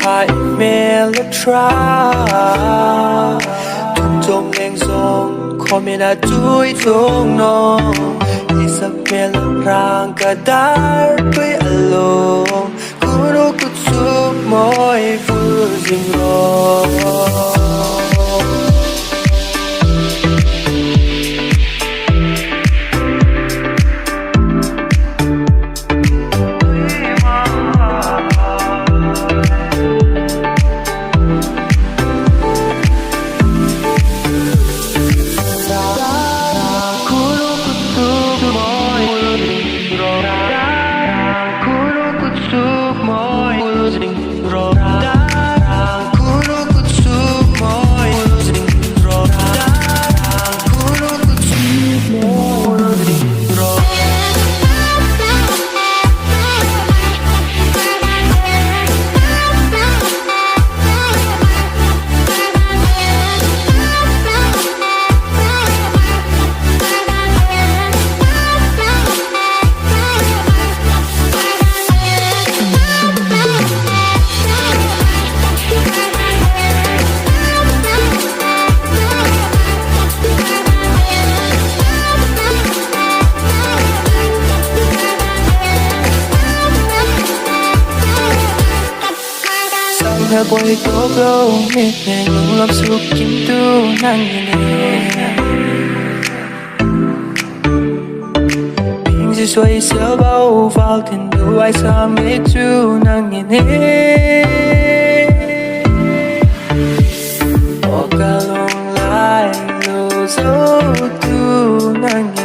พายเมลทราทุ่งจงเองทรงขอเมนาจุยทงนองที่สักเมลรางกระดาษด้วยอารมณ์กูรู้กูสุกมอยฟูจิงรอถ้าปล่อยตัวเราไม่แน่ลงลับสุขกินตัวนั่งยังไง平时说一些把我放天都爱上没住นั่งยังไง我敢ลง来路走度นั่ง